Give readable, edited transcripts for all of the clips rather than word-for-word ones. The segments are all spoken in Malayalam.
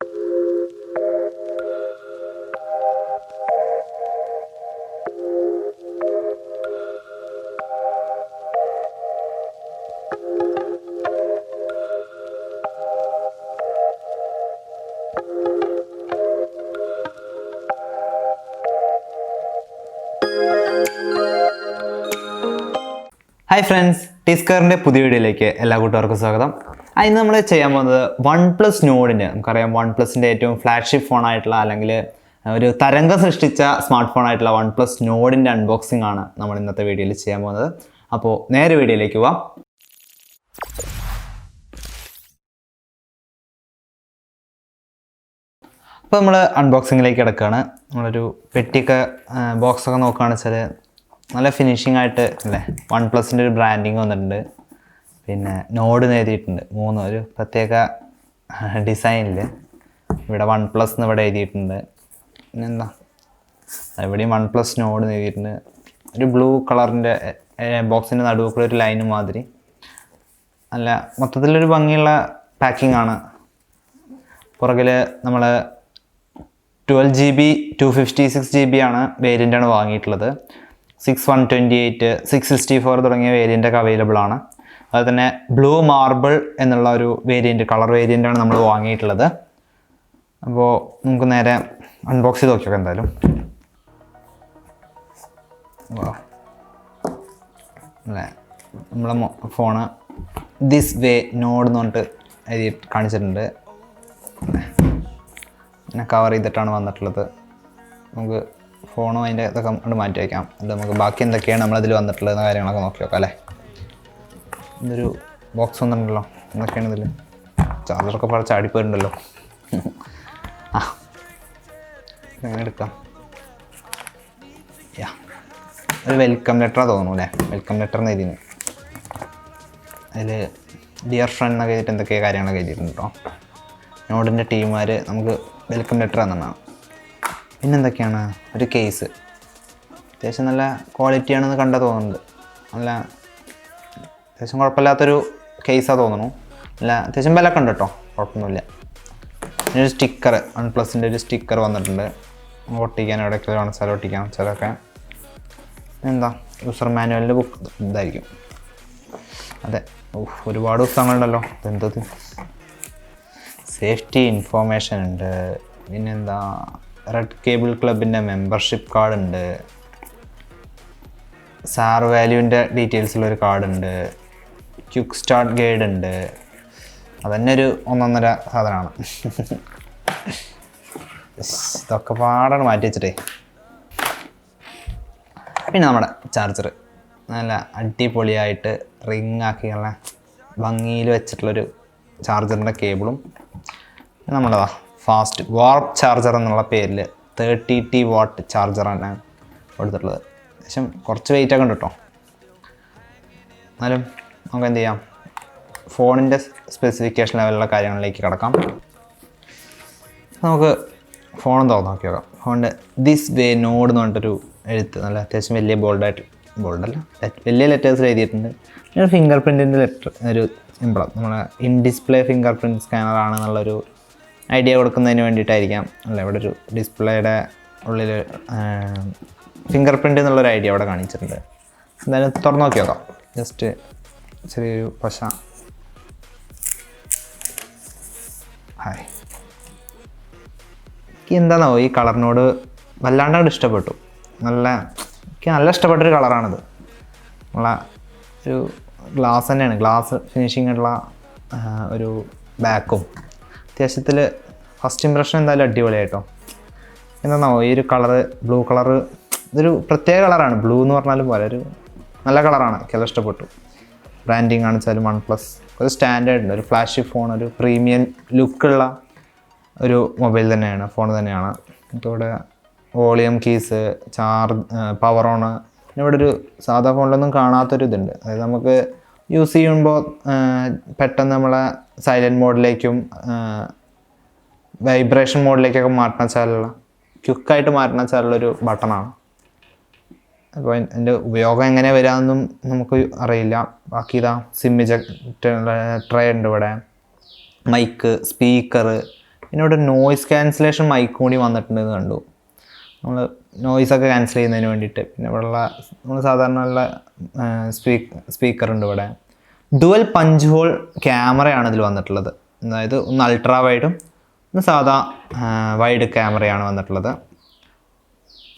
Hi friends, T-Square's പുതിയ വീഡിയോയിലേക്ക് എല്ലാ കൂട്ടുകാർക്കും സ്വാഗതം. ഇന്ന് നമ്മൾ ചെയ്യാൻ പോകുന്നത് OnePlus നോഡിന് നമുക്കറിയാം OnePlusന്റെ ഏറ്റവും ഫ്ലാഗ്ഷിപ്പ് ഫോൺ ആയിട്ടുള്ള അല്ലെങ്കിൽ ഒരു തരംഗം സൃഷ്ടിച്ച സ്മാർട്ട് ഫോൺ ആയിട്ടുള്ള OnePlus നോഡിന്റെ അൺബോക്സിംഗ് ആണ് നമ്മൾ ഇന്നത്തെ വീഡിയോയിൽ ചെയ്യാൻ പോകുന്നത്. അപ്പോൾ നേരെ വീഡിയോയിലേക്ക് പോവാം. അപ്പോൾ നമ്മൾ അൺബോക്സിങ്ങിലേക്ക് കിടക്കുകയാണ്. നമ്മളൊരു പെട്ടിയൊക്കെ ബോക്സൊക്കെ നോക്കുകയാണെന്ന് വെച്ചാൽ നല്ല ഫിനിഷിംഗ് ആയിട്ട് അല്ലേ, OnePlusന്റെ ഒരു ബ്രാൻഡിങ് വന്നിട്ടുണ്ട്. പിന്നെ നോഡ് എഴുതിയിട്ടുണ്ട്, ഒരു പ്രത്യേക ഡിസൈനിൽ ഇവിടെ OnePlus എന്ന് ഇവിടെ എഴുതിയിട്ടുണ്ട്. പിന്നെന്താ എവിടെയും OnePlus നോഡ് എഴുതിയിട്ടുണ്ട്. ഒരു ബ്ലൂ കളറിൻ്റെ ബോക്സിൻ്റെ നടുവിൽ ഒരു ലൈന് മാതിരി അല്ല, മൊത്തത്തിലൊരു ഭംഗിയുള്ള പാക്കിംഗ് ആണ്. പുറകിൽ നമ്മൾ 12GB 256GB ആണ് വേരിയൻ്റാണ് വാങ്ങിയിട്ടുള്ളത്. 6128 664 തുടങ്ങിയ വേരിയൻ്റൊക്കെ അവൈലബിൾ ആണ്. അതുപോലെ തന്നെ ബ്ലൂ മാർബിൾ എന്നുള്ള ഒരു വേരിയൻറ്റ്, കളർ വേരിയൻ്റാണ് നമ്മൾ വാങ്ങിയിട്ടുള്ളത്. അപ്പോൾ നമുക്ക് നേരെ അൺബോക്സ് ചെയ്ത് നോക്കിയൊക്കെ എന്തായാലും. അല്ലേ, നമ്മളെ ഫോണ് ദിസ് വേ നോഡ് എന്ന് പറഞ്ഞിട്ട് എഴുതി കാണിച്ചിട്ടുണ്ട്. പിന്നെ കവർ ചെയ്തിട്ടാണ് വന്നിട്ടുള്ളത്. നമുക്ക് ഫോണും അതിൻ്റെ ഇതൊക്കെ കൊണ്ട് മാറ്റി വയ്ക്കാം. അത് നമുക്ക് ബാക്കി എന്തൊക്കെയാണ് നമ്മളതിൽ വന്നിട്ടുള്ളത് കാര്യങ്ങളൊക്കെ നോക്കി നോക്കാം അല്ലേ. ഇതൊരു ബോക്സ് വന്നിട്ടുണ്ടല്ലോ, എന്തൊക്കെയാണ് ഇതിൽ? ചാർജറൊക്കെ പല ചാടിപ്പോയിട്ടുണ്ടല്ലോ. എങ്ങനെ എടുക്കാം? ഒരു വെൽക്കം ലെറ്ററാണ് തോന്നുന്നു അല്ലേ, വെൽക്കം ലെറ്റർ എന്ന് എഴുതിന്. അതിൽ ഡിയർ ഫ്രണ്ട് എന്നൊക്കെ എഴുതിയിട്ട് എന്തൊക്കെയോ കാര്യങ്ങളൊക്കെ എഴുതിയിട്ടുണ്ട് കേട്ടോ. നോഡിൻ്റെ ടീമുകാർ നമുക്ക് വെൽക്കം ലെറ്റർ തന്നെയാണ്. പിന്നെന്തൊക്കെയാണ്? ഒരു കേസ്, അത്യാവശ്യം നല്ല ക്വാളിറ്റിയാണെന്ന് കണ്ടാൽ തോന്നുന്നുണ്ട്. നല്ല അത്യാവശ്യം കുഴപ്പമില്ലാത്തൊരു കേസാണ് തോന്നുന്നു. അല്ല, അത്യാവശ്യം വിലയൊക്കെ ഉണ്ട് കേട്ടോ, കുഴപ്പമൊന്നുമില്ല. ഒരു സ്റ്റിക്കർ, OnePlusൻ്റെ ഒരു സ്റ്റിക്കർ വന്നിട്ടുണ്ട്. ഒട്ടിക്കാൻ എവിടെയൊക്കെ കാണിച്ചാലും ഒട്ടിക്കാം ചിലതൊക്കെ. എന്താ യൂസർ മാനുവലിൻ്റെ ബുക്ക് ഇതായിരിക്കും. അതെ, ഒരുപാട് പുസ്തകങ്ങളുണ്ടല്ലോ. എന്തത് സേഫ്റ്റി ഇൻഫോർമേഷൻ ഉണ്ട്. പിന്നെന്താ റെഡ് കേബിൾ ക്ലബിൻ്റെ മെമ്പർഷിപ്പ് കാർഡ് ഉണ്ട്. സാർ വാല്യൂവിൻ്റെ ഡീറ്റെയിൽസുള്ളൊരു കാർഡുണ്ട്. ക്വിക്ക് സ്റ്റാർട്ട് ഗൈഡ് ഉണ്ട്. അതന്നെ ഒരു ഒന്നൊന്നര സാധനമാണ്. ഇതൊക്കെ പാടാണ് മാറ്റി വെച്ചിട്ടേ. പിന്നെ നമ്മുടെ ചാർജർ നല്ല അടിപൊളിയായിട്ട് റിങ് ആക്കിയുള്ള ഭംഗിയിൽ വെച്ചിട്ടുള്ളൊരു ചാർജറിൻ്റെ കേബിളും. നമ്മളതാ ഫാസ്റ്റ് വാർപ്പ് ചാർജർ എന്നുള്ള പേരിൽ 30T വാട്ട് ചാർജറാണ് കൊടുത്തിട്ടുള്ളത്. ഏകദേശം കുറച്ച് വെയിറ്റൊക്കെ ഉണ്ട് കേട്ടോ. എന്നാലും നമുക്ക് എന്ത് ചെയ്യാം, ഫോണിൻ്റെ സ്പെസിഫിക്കേഷൻ ലെവലിലുള്ള കാര്യങ്ങളിലേക്ക് കിടക്കാം. നമുക്ക് ഫോൺ തുറന്ന് നോക്കി നോക്കാം. ഫോണിൻ്റെ ദിസ് വേ നോഡ് എന്ന് പറഞ്ഞിട്ടൊരു എഴുത്ത് നല്ല അത്യാവശ്യം വലിയ ബോൾഡല്ല വലിയ ലെറ്റേഴ്സിൽ എഴുതിയിട്ടുണ്ട്. ഒരു ഫിംഗർ പ്രിൻറ്റിൻ്റെ ഒരു സിമ്പിളാണ്. നമ്മളെ ഇൻ ഡിസ്പ്ലേ ഫിംഗർ പ്രിൻറ്റ് സ്കാനറാണെന്നുള്ളൊരു ഐഡിയ കൊടുക്കുന്നതിന് വേണ്ടിയിട്ടായിരിക്കാം. അല്ല, ഇവിടെ ഒരു ഡിസ്പ്ലേയുടെ ഉള്ളിൽ ഫിംഗർ പ്രിൻ്റ് എന്നുള്ളൊരു ഐഡിയ അവിടെ കാണിച്ചിട്ടുണ്ട്. എന്തായാലും തുറന്ന് നോക്കി നോക്കാം. ജസ്റ്റ് ചെറിയൊരു പശ. ഹായ്, എനിക്ക് എന്താണെന്നോ ഈ കളറിനോട് വല്ലാണ്ട് ഇഷ്ടപ്പെട്ടു. എനിക്ക് നല്ല ഇഷ്ടപ്പെട്ടൊരു കളറാണിത്. നമ്മളെ ഒരു ഗ്ലാസ് തന്നെയാണ്, ഗ്ലാസ് ഫിനിഷിംഗ് ഉള്ള ഒരു ബാക്കും. അത്യാവശ്യത്തിൽ ഫസ്റ്റ് ഇംപ്രഷൻ എന്തായാലും അടിപൊളിയായിട്ടോ. എന്താണെന്നോ ഈ ഒരു കളറ്, ബ്ലൂ കളറ്, ഇതൊരു പ്രത്യേക കളറാണ്. ബ്ലൂ എന്ന് പറഞ്ഞാലും പോലെ ഒരു നല്ല കളറാണ്, എനിക്കത് ഇഷ്ടപ്പെട്ടു. ബ്രാൻഡിങ് കാണിച്ചാലും OnePlus ഒരു സ്റ്റാൻഡേർഡ് ഉണ്ട്, ഒരു ഫ്ലാഷി ഫോൺ, ഒരു പ്രീമിയം ലുക്കുള്ള ഒരു മൊബൈൽ തന്നെയാണ്, ഫോൺ തന്നെയാണ്. ഇവിടെ വോളിയം കീസ്, പവർ ഓണ്, പിന്നെ ഇവിടെ ഒരു സാധാ ഫോണിലൊന്നും കാണാത്തൊരു ഇതുണ്ട്. അതായത് നമുക്ക് യൂസ് ചെയ്യുമ്പോൾ പെട്ടെന്ന് നമ്മളെ സൈലൻറ്റ് മോഡിലേക്കും വൈബ്രേഷൻ മോഡിലേക്കൊക്കെ മാറ്റണം വെച്ചാലുള്ള, ക്വിക്കായിട്ട് മാറ്റണം വെച്ചാലുള്ളൊരു ബട്ടണാണ്. അപ്പോൾ എൻ്റെ ഉപയോഗം എങ്ങനെ വരാമെന്നും നമുക്ക് അറിയില്ല. ബാക്കി ഇതാ സിം ട്രേ ഉണ്ട് ഇവിടെ, മൈക്ക്, സ്പീക്കർ, പിന്നെ ഇവിടെ നോയ്സ് ക്യാൻസലേഷൻ മൈക്ക് കൂടി വന്നിട്ടുണ്ടെന്ന് കണ്ടു. നമ്മൾ നോയ്സൊക്കെ ക്യാൻസൽ ചെയ്യുന്നതിന് വേണ്ടിയിട്ട്. പിന്നെ ഇവിടെയുള്ള നമ്മൾ സാധാരണ ഉള്ള സ്പീക്കറുണ്ട് ഇവിടെ. ഡുവൽ പഞ്ച് ഹോൾ ക്യാമറയാണ് ഇതിൽ വന്നിട്ടുള്ളത്. അതായത് ഒന്ന് അൾട്രാ വൈഡും ഒന്ന് സാധാ വൈഡ് ക്യാമറയാണ് വന്നിട്ടുള്ളത്.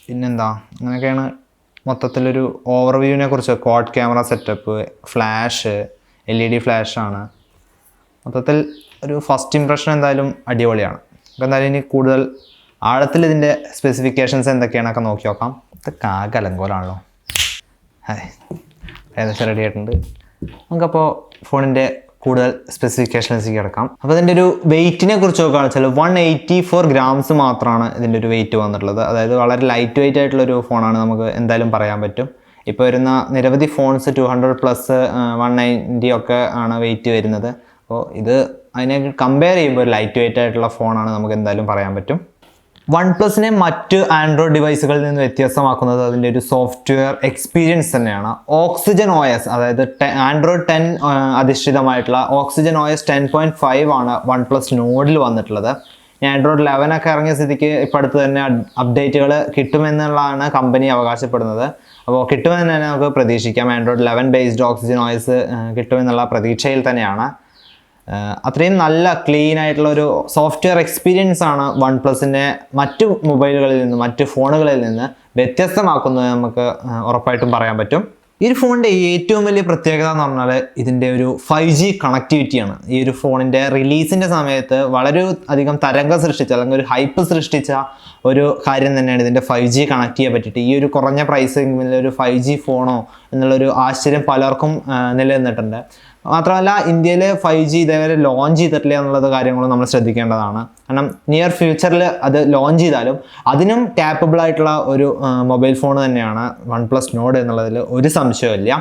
പിന്നെന്താ, അങ്ങനെയൊക്കെയാണ് മൊത്തത്തിലൊരു ഓവർവ്യൂവിനെ കുറിച്ച്. Quad camera setup, flash, LED ഫ്ലാഷാണ്. മൊത്തത്തിൽ ഒരു ഫസ്റ്റ് ഇംപ്രഷൻ എന്തായാലും അടിപൊളിയാണ്. അപ്പോൾ എന്തായാലും ഇനി കൂടുതൽ ആഴത്തിൽ ഇതിൻ്റെ സ്പെസിഫിക്കേഷൻസ് എന്തൊക്കെയാണൊക്കെ നോക്കി നോക്കാം. ഇതൊക്കെ ആകെ അലങ്കോലാണല്ലോ. ഏകദേശം റെഡി ആയിട്ടുണ്ട്. നമുക്കപ്പോൾ ഫോണിൻ്റെ കൂടുതൽ സ്പെസിഫിക്കേഷൻസിലേക്ക് കിടക്കാം. അപ്പോൾ ഇതിൻ്റെ ഒരു വെയ്റ്റിനെ കുറിച്ച് നോക്കുകയാണെന്ന് വെച്ചാൽ 184 grams മാത്രമാണ് ഇതിൻ്റെ ഒരു വെയിറ്റ് വന്നിട്ടുള്ളത്. അതായത് വളരെ ലൈറ്റ് വെയിറ്റ് ആയിട്ടുള്ളൊരു ഫോണാണ്, നമുക്ക് എന്തായാലും പറയാൻ പറ്റും. ഇപ്പോൾ വരുന്ന നിരവധി ഫോൺസ് 200+, 190 ഒക്കെ ആണ് വെയിറ്റ് വരുന്നത്. അപ്പോൾ ഇത് അതിനെ കമ്പയർ ചെയ്യുമ്പോൾ ഒരു ലൈറ്റ് വെയിറ്റ് ആയിട്ടുള്ള ഫോണാണ്, നമുക്ക് എന്തായാലും പറയാൻ പറ്റും. OnePlusനെ മറ്റ് ആൻഡ്രോയിഡ് ഡിവൈസുകളിൽ നിന്ന് വ്യത്യസ്തമാക്കുന്നത് അതിൻ്റെ ഒരു സോഫ്റ്റ്വെയർ എക്സ്പീരിയൻസ് തന്നെയാണ്. ഓക്സിജൻ OS, അതായത് ആൻഡ്രോയിഡ് 10 അധിഷ്ഠിതമായിട്ടുള്ള ഓക്സിജൻ OS 10.5 ആണ് OnePlus നോഡിൽ വന്നിട്ടുള്ളത്. ആൻഡ്രോയിഡ് 11 ഒക്കെ ഇറങ്ങിയ സ്ഥിതിക്ക് ഇപ്പോൾ അടുത്ത് തന്നെ അപ്ഡേറ്റുകൾ കിട്ടുമെന്നുള്ളതാണ് കമ്പനി അവകാശപ്പെടുന്നത്. അപ്പോൾ കിട്ടുമെന്ന് തന്നെ നമുക്ക് പ്രതീക്ഷിക്കാം. ആൻഡ്രോയിഡ് 11 ബേസ്ഡ് ഓക്സിജൻ OS കിട്ടുമെന്നുള്ള പ്രതീക്ഷയിൽ തന്നെയാണ്. അത്രയും നല്ല ക്ലീൻ ആയിട്ടുള്ളൊരു സോഫ്റ്റ്വെയർ എക്സ്പീരിയൻസ് ആണ് OnePlusനെ മറ്റു മൊബൈലുകളിൽ നിന്ന്, മറ്റ് ഫോണുകളിൽ നിന്ന് വ്യത്യസ്തമാക്കുന്നത് നമുക്ക് ഉറപ്പായിട്ടും പറയാൻ പറ്റും. ഈ ഒരു ഫോണിൻ്റെ ഏറ്റവും വലിയ പ്രത്യേകത എന്ന് പറഞ്ഞാൽ ഇതിൻ്റെ ഒരു 5G കണക്ടിവിറ്റിയാണ്. ഈ ഒരു ഫോണിൻ്റെ റിലീസിൻ്റെ സമയത്ത് വളരെ അധികം തരംഗം സൃഷ്ടിച്ച, അല്ലെങ്കിൽ ഒരു ഹൈപ്പ് സൃഷ്ടിച്ച ഒരു കാര്യം തന്നെയാണ് ഇതിൻ്റെ 5G കണക്ട് ചെയ്യാൻ പറ്റിയിട്ട്. ഈ ഒരു കുറഞ്ഞ പ്രൈസിൽ ഒരു 5G ഫോണോ എന്നുള്ളൊരു ആശ്ചര്യം പലർക്കും നിലനിന്നിട്ടുണ്ട്. മാത്രമല്ല ഇന്ത്യയിൽ 5G ഇതേവരെ ലോഞ്ച് ചെയ്തിട്ടില്ല എന്നുള്ളത് കാര്യങ്ങളും നമ്മൾ ശ്രദ്ധിക്കേണ്ടതാണ്. കാരണം നിയർ ഫ്യൂച്ചറിൽ അത് ലോഞ്ച് ചെയ്താലും അതിനും ക്യാപ്പബിൾ ആയിട്ടുള്ള ഒരു മൊബൈൽ ഫോൺ തന്നെയാണ് OnePlus നോഡ് എന്നുള്ളതിൽ ഒരു സംശയമില്ല.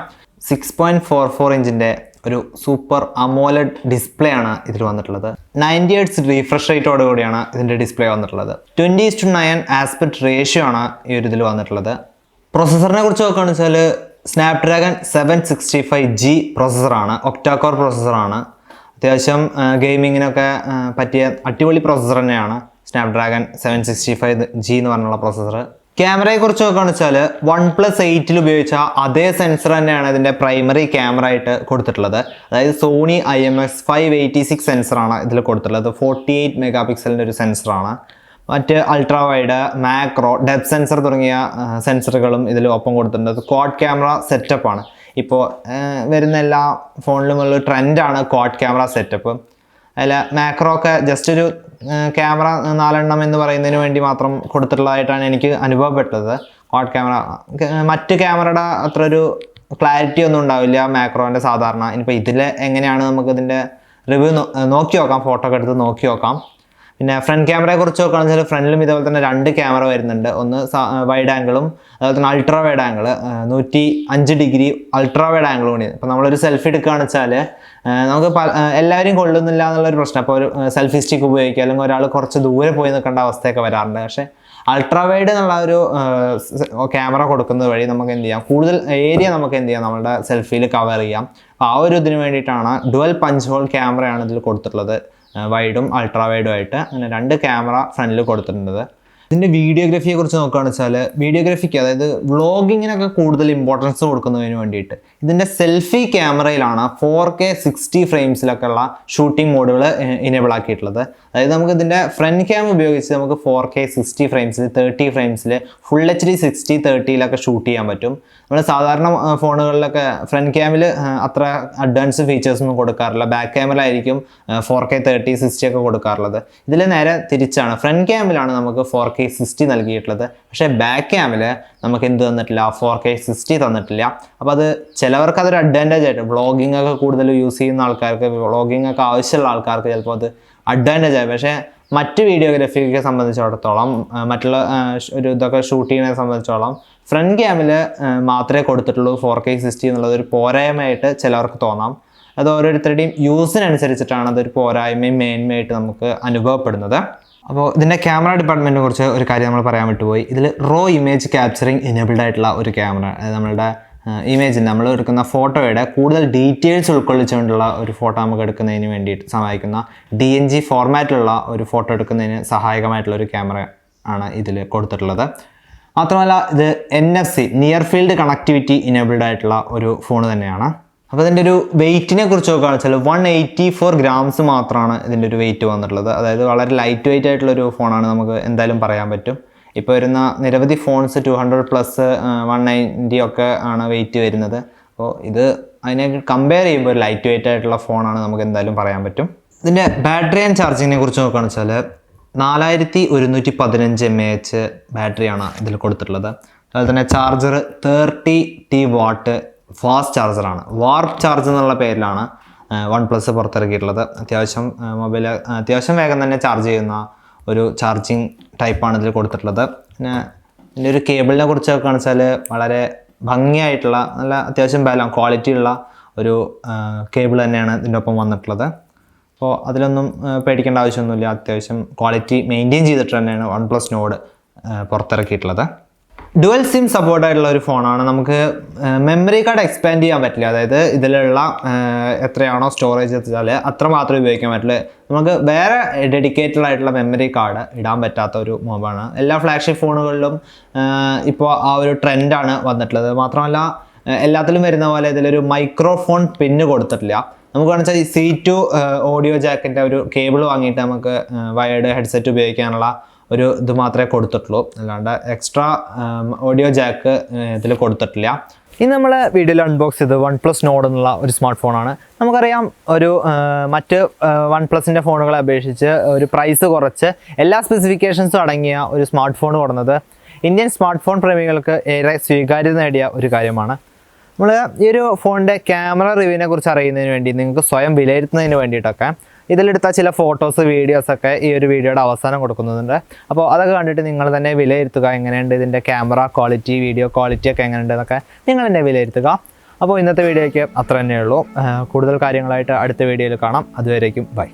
6.44 ഇഞ്ചിൻ്റെ ഒരു സൂപ്പർ അമോലഡ് ഡിസ്പ്ലേ ആണ് ഇതിൽ വന്നിട്ടുള്ളത്. 90 Hz റീഫ്രഷ് റേറ്റോട് കൂടിയാണ് ഇതിൻ്റെ ഡിസ്പ്ലേ വന്നിട്ടുള്ളത്. 20:9 ആസ്പെക്ട് റേഷ്യോ ആണ് ഈ ഒരു ഇതിൽ വന്നിട്ടുള്ളത്. പ്രൊസസ്സറിനെ കുറിച്ച് നോക്കുകയാണെന്ന് വെച്ചാൽ സ്നാപ്ഡ്രാഗൺ 765G പ്രോസസ്സറാണ്, ഒക്ടാകോർ പ്രോസസ്സറാണ്. അത്യാവശ്യം ഗെയിമിങ്ങിനൊക്കെ പറ്റിയ അടിപൊളി പ്രോസസ്സർ തന്നെയാണ് സ്നാപ്ഡ്രാഗൺ 765G എന്ന് പറഞ്ഞുള്ള പ്രോസസ്സർ. ക്യാമറയെ കുറിച്ച് നോക്കുകയാണെന്ന് വെച്ചാൽ OnePlus 8 ഉപയോഗിച്ച അതേ സെൻസർ തന്നെയാണ് ഇതിൻ്റെ പ്രൈമറി ക്യാമറ ആയിട്ട് കൊടുത്തിട്ടുള്ളത്. അതായത് സോണി IMX586 സെൻസറാണ് ഇതിൽ കൊടുത്തിട്ടുള്ളത്. 48 MP ഒരു സെൻസറാണ്. മറ്റ് ultra wide, macro, depth sensor തുടങ്ങിയ സെൻസറുകളും ഇതിൽ ഒപ്പം കൊടുത്തിട്ടുണ്ട്. ക്വാഡ് ക്യാമറ സെറ്റപ്പാണ്. ഇപ്പോൾ വരുന്ന എല്ലാ ഫോണിലുമുള്ള ട്രെൻഡാണ് ക്വാഡ് ക്യാമറ സെറ്റപ്പ്. അതിൽ മാക്രോ ഒക്കെ ജസ്റ്റ് ഒരു ക്യാമറ 4 എണ്ണം എന്ന് പറയുന്നതിന് വേണ്ടി മാത്രം കൊടുത്തിട്ടുള്ളതായിട്ടാണ് എനിക്ക് അനുഭവപ്പെട്ടത്. ക്വാഡ് ക്യാമറ മറ്റ് ക്യാമറയുടെ അത്ര ഒരു ക്ലാരിറ്റി ഒന്നും ഉണ്ടാവില്ല മാക്രോൻ്റെ സാധാരണ. ഇനിയിപ്പോൾ ഇതിൽ എങ്ങനെയാണ് നമുക്ക് ഇതിൻ്റെ റിവ്യൂ നോക്കി നോക്കാം, ഫോട്ടോ ഒക്കെ എടുത്ത് നോക്കി നോക്കാം. പിന്നെ ഫ്രണ്ട് ക്യാമറയെ കുറിച്ച് നോക്കുകയാണെന്ന് വെച്ചാൽ ഫ്രണ്ടിലും ഇതേപോലെ തന്നെ 2 ക്യാമറ വരുന്നുണ്ട്. ഒന്ന് വൈഡ് ആംഗിളും അതുപോലെ തന്നെ ultra wide angle, 105 degree ultra wide angle കൂടി. അപ്പോൾ നമ്മളൊരു സെൽഫി എടുക്കുകയാണെന്ന് വെച്ചാൽ നമുക്ക് എല്ലാവരും കൊള്ളുന്നില്ല എന്നുള്ളൊരു പ്രശ്നം. അപ്പോൾ ഒരു സെൽഫി സ്റ്റിക്ക് ഉപയോഗിക്കുക, അല്ലെങ്കിൽ ഒരാൾ കുറച്ച് ദൂരെ പോയി നിൽക്കേണ്ട അവസ്ഥയൊക്കെ വരാറുണ്ട്. പക്ഷേ അൾട്രാ വൈഡ് എന്നുള്ള ഒരു ക്യാമറ കൊടുക്കുന്നത് വഴി നമുക്ക് എന്ത് ചെയ്യാം, കൂടുതൽ ഏരിയ നമുക്ക് എന്ത് ചെയ്യാം, നമ്മുടെ സെൽഫിയിൽ കവർ ചെയ്യാം. അപ്പോൾ ആ ഒരു ഇതിന് വേണ്ടിയിട്ടാണ് ഡുവൽ പഞ്ച് ഹോൾ ക്യാമറയാണ് ഇതിൽ കൊടുത്തിട്ടുള്ളത്. വൈഡും അൾട്രാ വൈഡും ആയിട്ട് അങ്ങനെ 2 ക്യാമറ ഫ്രണ്ടിൽ കൊടുത്തിട്ടുണ്ട്. ഇതിൻ്റെ വീഡിയോഗ്രാഫിയെ കുറിച്ച് നോക്കുകയാണെന്ന് വെച്ചാൽ വീഡിയോഗ്രാഫിക്ക്, അതായത് വ്ളോഗിങ്ങിനൊക്കെ കൂടുതൽ ഇമ്പോർട്ടൻസ് കൊടുക്കുന്നതിന് വേണ്ടിയിട്ട് ഇതിൻ്റെ സെൽഫി ക്യാമറയിലാണ് 4K 60 ഫ്രെയിംസിലൊക്കെ ഉള്ള ഷൂട്ടിംഗ് മോഡുകൾ ഇനേബിൾ ആക്കിയിട്ടുള്ളത്. അതായത് നമുക്ക് ഇതിൻ്റെ ഫ്രണ്ട് ക്യാം ഉപയോഗിച്ച് നമുക്ക് 4K 60 ഫ്രെയിംസിൽ 30 ഫ്രെയിംസിൽ ഫുൾ HD 60:30 ഷൂട്ട് ചെയ്യാൻ പറ്റും. നമ്മൾ സാധാരണ ഫോണുകളിലൊക്കെ ഫ്രണ്ട് ക്യാമിൽ അത്ര അഡ്വാൻസ് ഫീച്ചേഴ്സ് ഒന്നും കൊടുക്കാറില്ല. ബാക്ക് ക്യാമറ ആയിരിക്കും 4K 30 60 ഒക്കെ കൊടുക്കാറുള്ളത്. ഇതിൽ നേരെ തിരിച്ചാണ്, ഫ്രണ്ട് ക്യാമിലാണ് നമുക്ക് 4K 60 നൽകിയിട്ടുള്ളത്. പക്ഷേ ബാക്ക് ക്യാമിൽ നമുക്ക് എന്ത് തന്നിട്ടില്ല, 4K 60 തന്നിട്ടില്ല. അപ്പോൾ അത് ചിലവർക്ക് അതൊരു അഡ്വാൻറ്റേജ് ആയിട്ട്, വ്ളോഗിംഗ് ഒക്കെ കൂടുതൽ യൂസ് ചെയ്യുന്ന ആൾക്കാർക്ക്, വ്ളോഗിംഗ് ഒക്കെ ആവശ്യമുള്ള ആൾക്കാർക്ക് ചിലപ്പോൾ അത് അഡ്വാൻറ്റേജ് ആയി. പക്ഷേ മറ്റ് വീഡിയോഗ്രാഫിയെ സംബന്ധിച്ചിടത്തോളം, മറ്റുള്ള ഒരു ഇതൊക്കെ ഷൂട്ട് ചെയ്യുന്നതിനെ സംബന്ധിച്ചോളം ഫ്രണ്ട് ക്യാമിൽ മാത്രമേ കൊടുത്തിട്ടുള്ളൂ 4K 60 എന്നുള്ളത് ഒരു പോരായ്മയായിട്ട് ചിലവർക്ക് തോന്നാം. അത് ഓരോരുത്തരുടെയും യൂസിനനുസരിച്ചിട്ടാണ് അതൊരു പോരായ്മയും മേന്മയായിട്ട് നമുക്ക് അനുഭവപ്പെടുന്നത്. അപ്പോൾ ഇതിൻ്റെ ക്യാമറ ഡിപ്പാർട്ട്മെൻറ്റിനെ കുറിച്ച് ഒരു കാര്യം നമ്മൾ പറയാൻ വിട്ടുപോയി. ഇതിൽ റോ ഇമേജ് ക്യാപ്ചറിങ് എനേബിൾഡ് ആയിട്ടുള്ള ഒരു ക്യാമറ, നമ്മളുടെ ഇമേജ് നമ്മൾ എടുക്കുന്ന ഫോട്ടോയുടെ കൂടുതൽ ഡീറ്റെയിൽസ് ഉൾക്കൊള്ളിച്ചുകൊണ്ടുള്ള ഒരു ഫോട്ടോ നമുക്ക് എടുക്കുന്നതിന് വേണ്ടിയിട്ട് സഹായിക്കുന്ന DNG ഫോർമാറ്റിലുള്ള ഒരു ഫോട്ടോ എടുക്കുന്നതിന് സഹായകമായിട്ടുള്ള ഒരു ക്യാമറ ആണ് ഇതിൽ കൊടുത്തിട്ടുള്ളത്. മാത്രമല്ല ഇത് NFC near field connectivity enabled ആയിട്ടുള്ള ഒരു ഫോൺ തന്നെയാണ്. അപ്പോൾ ഇതിൻ്റെ ഒരു വെയിറ്റിനെ കുറിച്ച് നോക്കുകയാണെന്ന് വെച്ചാൽ 184 grams മാത്രമാണ് ഇതിൻ്റെ ഒരു വെയിറ്റ് വന്നിട്ടുള്ളത്. അതായത് വളരെ ലൈറ്റ് വെയിറ്റ് ആയിട്ടുള്ളൊരു ഫോണാണ്, നമുക്ക് എന്തായാലും പറയാൻ പറ്റും. ഇപ്പോൾ വരുന്ന നിരവധി ഫോൺസ് 200+, 190 ഒക്കെ ആണ് വെയിറ്റ് വരുന്നത്. അപ്പോൾ ഇത് അതിനെ കമ്പയർ ചെയ്യുമ്പോൾ ഒരു ലൈറ്റ് വെയിറ്റ് ആയിട്ടുള്ള ഫോണാണ്, നമുക്ക് എന്തായാലും പറയാൻ പറ്റും. ഇതിൻ്റെ ബാറ്ററി ആൻഡ് ചാർജിങ്ങിനെ കുറിച്ച് നോക്കുകയാണെന്ന് വെച്ചാൽ 4115 mAh ബാറ്ററിയാണ് ഇതിൽ കൊടുത്തിട്ടുള്ളത്. അതുപോലെ തന്നെ ചാർജർ 30T വാട്ട് ഫാസ്റ്റ് ചാർജറാണ്. വാർപ്പ് ചാർജ് എന്നുള്ള പേരിലാണ് OnePlus പുറത്തിറക്കിയിട്ടുള്ളത്. അത്യാവശ്യം വേഗം തന്നെ ചാർജ് ചെയ്യുന്ന ഒരു ചാർജിങ് ടൈപ്പാണ് ഇതിൽ കൊടുത്തിട്ടുള്ളത്. പിന്നെ ഇതിൻ്റെ ഒരു കേബിളിനെ കുറിച്ച് നോക്കുകയാണെന്ന് വെച്ചാൽ വളരെ ഭംഗിയായിട്ടുള്ള നല്ല അത്യാവശ്യം ക്വാളിറ്റി ഉള്ള ഒരു കേബിൾ തന്നെയാണ് ഇതിൻ്റെ ഒപ്പം വന്നിട്ടുള്ളത്. അപ്പോൾ അതിലൊന്നും പേടിക്കേണ്ട ആവശ്യമൊന്നുമില്ല. അത്യാവശ്യം ക്വാളിറ്റി മെയിൻറ്റെയിൻ ചെയ്തിട്ട് തന്നെയാണ് OnePlus Nord പുറത്തിറക്കിയിട്ടുള്ളത്. ഡുവൽ സിം സപ്പോർട്ടായിട്ടുള്ള ഒരു ഫോണാണ്. നമുക്ക് മെമ്മറി കാർഡ് എക്സ്പാൻഡ് ചെയ്യാൻ പറ്റില്ല. അതായത് ഇതിലുള്ള എത്രയാണോ സ്റ്റോറേജ് വെച്ചാൽ അത്ര മാത്രമേ ഉപയോഗിക്കാൻ പറ്റില്ല. നമുക്ക് വേറെ ഡെഡിക്കേറ്റഡ് ആയിട്ടുള്ള മെമ്മറി കാർഡ് ഇടാൻ പറ്റാത്ത ഒരു മൊബൈലാണ്. എല്ലാ ഫ്ലാഗ്ഷിപ്പ് ഫോണുകളിലും ഇപ്പോൾ ആ ഒരു ട്രെൻഡാണ് വന്നിട്ടുള്ളത്. മാത്രമല്ല എല്ലാത്തിലും വരുന്ന പോലെ ഇതിലൊരു മൈക്രോഫോൺ പിന്ന് കൊടുത്തിട്ടില്ല. നമുക്ക് വേണമെന്ന് വെച്ചാൽ C2 ഓഡിയോ ജാക്കിൻ്റെ ഒരു കേബിൾ വാങ്ങിയിട്ട് നമുക്ക് വയേർഡ് ഹെഡ്സെറ്റ് ഉപയോഗിക്കാനുള്ള ഒരു ഇത് മാത്രമേ കൊടുത്തിട്ടുള്ളൂ. അല്ലാണ്ട് എക്സ്ട്രാ ഓഡിയോ ജാക്ക് ഇതിൽ കൊടുത്തിട്ടില്ല. ഇനി നമ്മൾ വീഡിയോയിൽ അൺബോക്സ് ചെയ്ത് OnePlus Nord എന്നുള്ള ഒരു സ്മാർട്ട് ഫോണാണ്. നമുക്കറിയാം ഒരു മറ്റ് OnePlusൻ്റെ ഫോണുകളെ അപേക്ഷിച്ച് ഒരു പ്രൈസ് കുറച്ച് എല്ലാ സ്പെസിഫിക്കേഷൻസും അടങ്ങിയ ഒരു സ്മാർട്ട് ഫോൺ കൊടുക്കുന്നത് ഇന്ത്യൻ സ്മാർട്ട് ഫോൺ പ്രേമികൾക്ക് ഏറെ സ്വീകാര്യത നേടിയ ഒരു കാര്യമാണ്. നമ്മൾ ഈ ഒരു ഫോണിൻ്റെ ക്യാമറ റിവ്യൂവിനെ കുറിച്ച് അറിയുന്നതിന് വേണ്ടി നിങ്ങൾക്ക് സ്വയം വിലയിരുത്തുന്നതിന് വേണ്ടിയിട്ടൊക്കെ ഇതിലെടുത്ത ചില ഫോട്ടോസ് വീഡിയോസൊക്കെ ഈ ഒരു വീഡിയോയുടെ അവസാനം കൊടുക്കുന്നുണ്ട്. അപ്പോൾ അതൊക്കെ കണ്ടിട്ട് നിങ്ങൾ തന്നെ വിലയിരുത്തുക, എങ്ങനെയുണ്ട് ഇതിൻ്റെ ക്യാമറ ക്വാളിറ്റി, വീഡിയോ ക്വാളിറ്റി ഒക്കെ എങ്ങനെയുണ്ട് എന്നൊക്കെ നിങ്ങൾ തന്നെ വിലയിരുത്തുക. അപ്പോൾ ഇന്നത്തെ വീഡിയോയ്ക്ക് അത്ര തന്നെയുള്ളൂ. കൂടുതൽ കാര്യങ്ങളായിട്ട് അടുത്ത വീഡിയോയിൽ കാണാം. അതുവരേക്കും ബൈ.